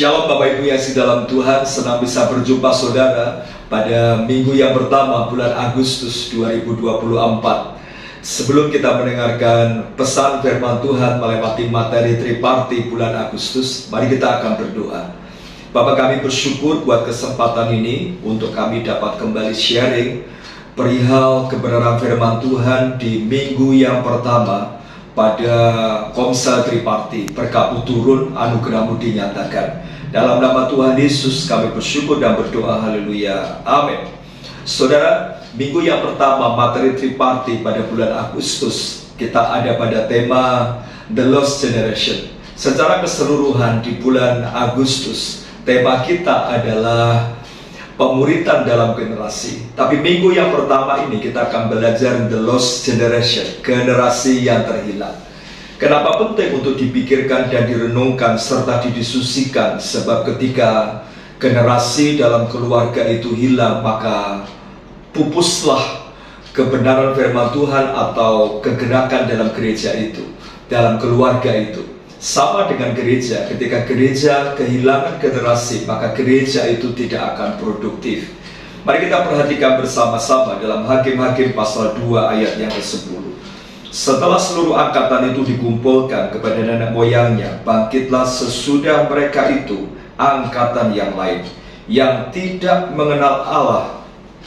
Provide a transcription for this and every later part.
Shalom Bapak Ibu yang di dalam Tuhan, senang bisa berjumpa saudara pada minggu yang pertama bulan Agustus 2024. Sebelum kita mendengarkan pesan firman Tuhan melewati materi triparti bulan Agustus, mari kita akan berdoa. Bapak, kami bersyukur buat kesempatan ini untuk kami dapat kembali sharing perihal kebenaran firman Tuhan di minggu yang pertama pada Komsel Triparti. Berkat-Mu turun, anugerah-Mu dinyatakan. Dalam nama Tuhan Yesus kami bersyukur dan berdoa, haleluya, amin. Saudara, minggu yang pertama materi triparti pada bulan Agustus, kita ada pada tema The Lost Generation. Secara keseluruhan di bulan Agustus, tema kita adalah pemuritan dalam generasi. Tapi minggu yang pertama ini kita akan belajar The Lost Generation, generasi yang terhilang. Kenapa penting untuk dipikirkan dan direnungkan serta didiskusikan? Sebab ketika generasi dalam keluarga itu hilang, maka pupuslah kebenaran firman Tuhan atau kegerakan dalam gereja itu, dalam keluarga itu. Sama dengan gereja, ketika gereja kehilangan generasi, maka gereja itu tidak akan produktif. Mari kita perhatikan bersama-sama dalam Hakim-Hakim pasal 2 ayat yang ke-10. Setelah seluruh angkatan itu dikumpulkan kepada nenek moyangnya, bangkitlah sesudah mereka itu angkatan yang lain, yang tidak mengenal Allah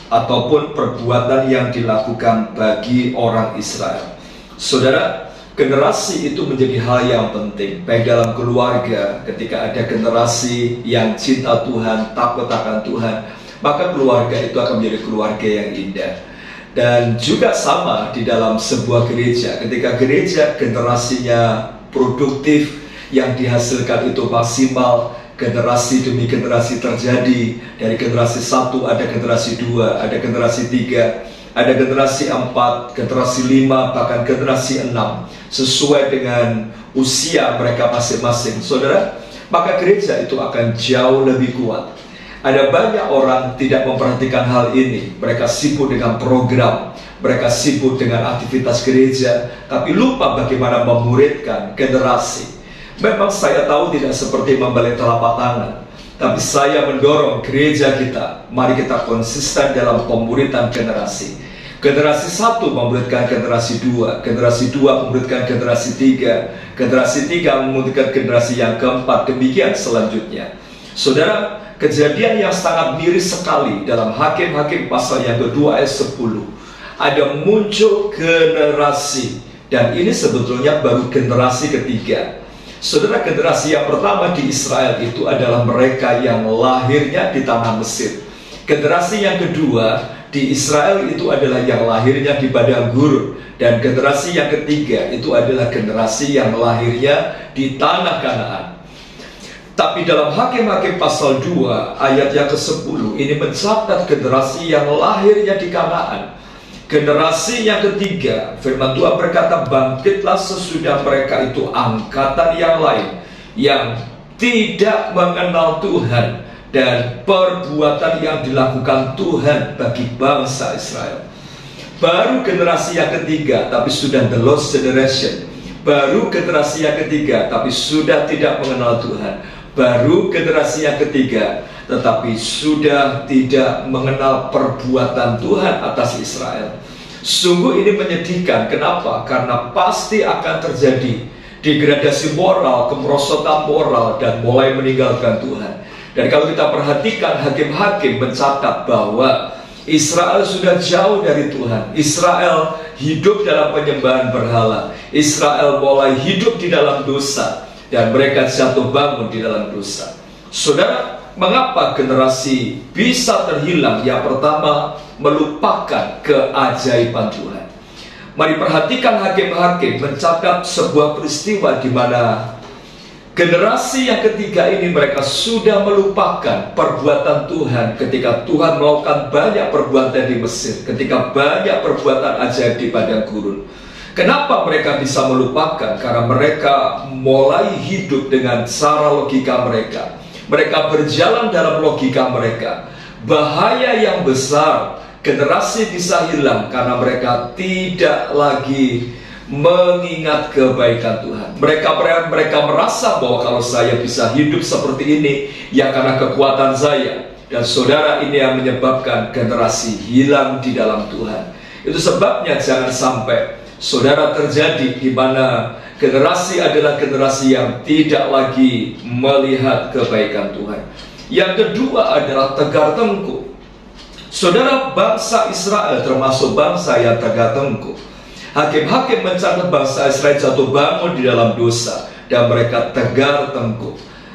ataupun perbuatan yang dilakukan bagi orang Israel. Saudara, generasi itu menjadi hal yang penting, baik dalam keluarga. Ketika ada generasi yang cinta Tuhan, takut akan Tuhan, maka keluarga itu akan menjadi keluarga yang indah. Dan juga sama di dalam sebuah gereja, ketika gereja generasinya produktif, yang dihasilkan itu maksimal, generasi demi generasi terjadi. Dari generasi 1 ada generasi 2, ada generasi 3, ada generasi 4, generasi 5, bahkan generasi 6, sesuai dengan usia mereka masing-masing. Saudara, maka gereja itu akan jauh lebih kuat. Ada banyak orang tidak memperhatikan hal ini. Mereka sibuk dengan program, mereka sibuk dengan aktivitas gereja, tapi lupa bagaimana memuridkan generasi. Memang saya tahu tidak seperti membalik telapak tangan, tapi saya mendorong gereja kita, mari kita konsisten dalam pemuritan generasi. Generasi 1 memuridkan generasi 2, generasi 2 memuridkan generasi 3, generasi 3 memuridkan generasi yang keempat, demikian selanjutnya. Saudara, kejadian yang sangat miris sekali dalam Hakim-Hakim pasal yang kedua ayat 10. Ada muncul generasi, dan ini sebetulnya baru generasi ketiga. Saudara, generasi yang pertama di Israel itu adalah mereka yang lahirnya di tanah Mesir. Generasi yang kedua di Israel itu adalah yang lahirnya di padang gurun. Dan generasi yang ketiga itu adalah generasi yang lahirnya di tanah Kanaan. Tapi dalam Hakim-Hakim pasal 2 ayat yang ke-10 ini mencatat generasi yang lahirnya di Kanaan. Generasi yang ketiga, firman Tuhan berkata, bangkitlah sesudah mereka itu angkatan yang lain, yang tidak mengenal Tuhan dan perbuatan yang dilakukan Tuhan bagi bangsa Israel. Baru generasi yang ketiga, tapi sudah the lost generation. Baru generasi yang ketiga, tapi sudah tidak mengenal Tuhan. Baru generasi yang ketiga, tetapi sudah tidak mengenal perbuatan Tuhan atas Israel. Sungguh ini menyedihkan. Kenapa? Karena pasti akan terjadi degradasi moral, kemerosotan moral, dan mulai meninggalkan Tuhan. Dan kalau kita perhatikan, Hakim-Hakim mencatat bahwa Israel sudah jauh dari Tuhan. Israel hidup dalam penyembahan berhala. Israel mulai hidup di dalam dosa, dan mereka jatuh bangun di dalam dosa. Saudara, mengapa generasi bisa terhilang? Yang pertama, melupakan keajaiban Tuhan. Mari perhatikan Hakim-Hakim mencatat sebuah peristiwa di mana generasi yang ketiga ini mereka sudah melupakan perbuatan Tuhan ketika Tuhan melakukan banyak perbuatan di Mesir, ketika banyak perbuatan ajaib di padang gurun. Kenapa mereka bisa melupakan? Karena mereka mulai hidup dengan cara logika mereka. Mereka berjalan dalam logika mereka. Bahaya yang besar, generasi bisa hilang karena mereka tidak lagi mengingat kebaikan Tuhan. Mereka merasa bahwa kalau saya bisa hidup seperti ini, ya karena kekuatan saya. Dan saudara, ini yang menyebabkan generasi hilang di dalam Tuhan. Itu sebabnya jangan sampai saudara terjadi di mana generasi adalah generasi yang tidak lagi melihat kebaikan Tuhan. Yang kedua adalah tegar tengkuk. Saudara, bangsa Israel termasuk bangsa yang tegar tengkuk. Hakim-hakim mencatat bangsa Israel jatuh bangun di dalam dosa dan mereka tegar tengkuk.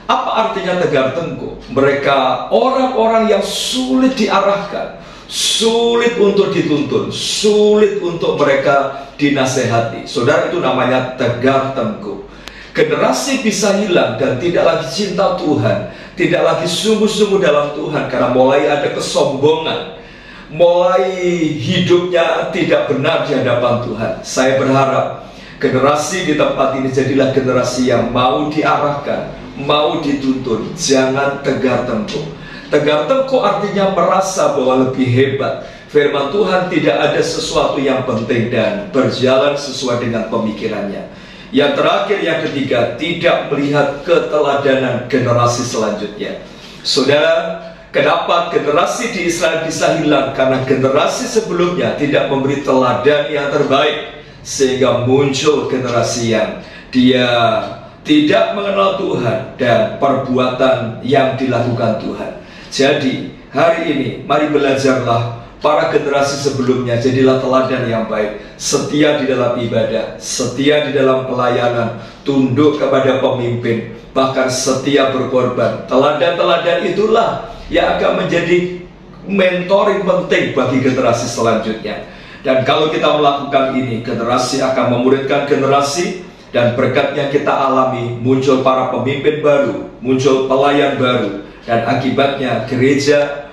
Apa artinya tegar tengkuk? Mereka orang-orang yang sulit diarahkan, sulit untuk dituntun, sulit untuk mereka dinasehati. Saudara, itu namanya tegar tengkuk. Generasi bisa hilang dan tidak lagi cinta Tuhan, tidak lagi sungguh-sungguh dalam Tuhan, karena mulai ada kesombongan, mulai hidupnya tidak benar di hadapan Tuhan. Saya berharap generasi di tempat ini jadilah generasi yang mau diarahkan, mau dituntun, jangan tegar tengkuk. Tegar tengkuk artinya merasa bahwa lebih hebat. Firman Tuhan tidak ada sesuatu yang penting dan berjalan sesuai dengan pemikirannya. Yang terakhir, yang ketiga, tidak melihat keteladanan generasi selanjutnya. Saudara, kenapa generasi di Israel bisa hilang? Karena generasi sebelumnya tidak memberi teladan yang terbaik, sehingga muncul generasi yang dia tidak mengenal Tuhan dan perbuatan yang dilakukan Tuhan. Jadi hari ini mari belajarlah para generasi sebelumnya, jadilah teladan yang baik, setia di dalam ibadah, setia di dalam pelayanan, tunduk kepada pemimpin, bahkan setia berkorban. Teladan-teladan itulah yang akan menjadi mentoring penting bagi generasi selanjutnya. Dan kalau kita melakukan ini, generasi akan memuridkan generasi, dan berkat yang kita alami, muncul para pemimpin baru, muncul pelayan baru, dan akibatnya gereja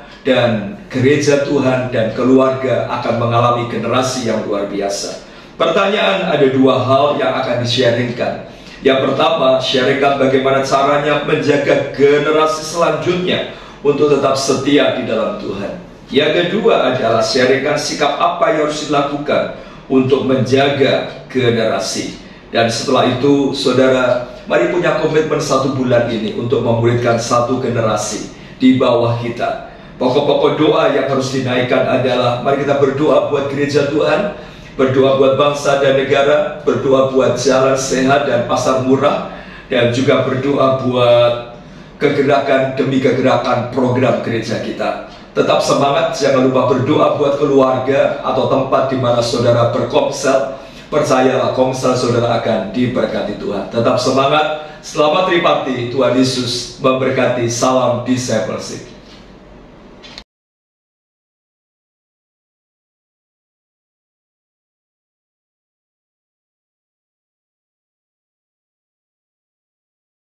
Tuhan dan keluarga akan mengalami generasi yang luar biasa. Pertanyaan, ada dua hal yang akan di-sharingkan. Yang pertama, sharingkan bagaimana caranya menjaga generasi selanjutnya untuk tetap setia di dalam Tuhan. Yang kedua adalah sharingkan sikap apa yang harus dilakukan untuk menjaga generasi. Dan setelah itu, saudara, mari punya komitmen 1 bulan ini untuk memuridkan 1 generasi di bawah kita. Pokok-pokok doa yang harus dinaikkan adalah, mari kita berdoa buat gereja Tuhan, berdoa buat bangsa dan negara, berdoa buat jalan sehat dan pasar murah, dan juga berdoa buat kegerakan demi kegerakan program gereja kita. Tetap semangat, jangan lupa berdoa buat keluarga atau tempat di mana saudara berkomsel. Percayalah, komsel saudara akan diberkati Tuhan. Tetap semangat, selamat Tripati, Tuhan Yesus memberkati. Salam discipleship.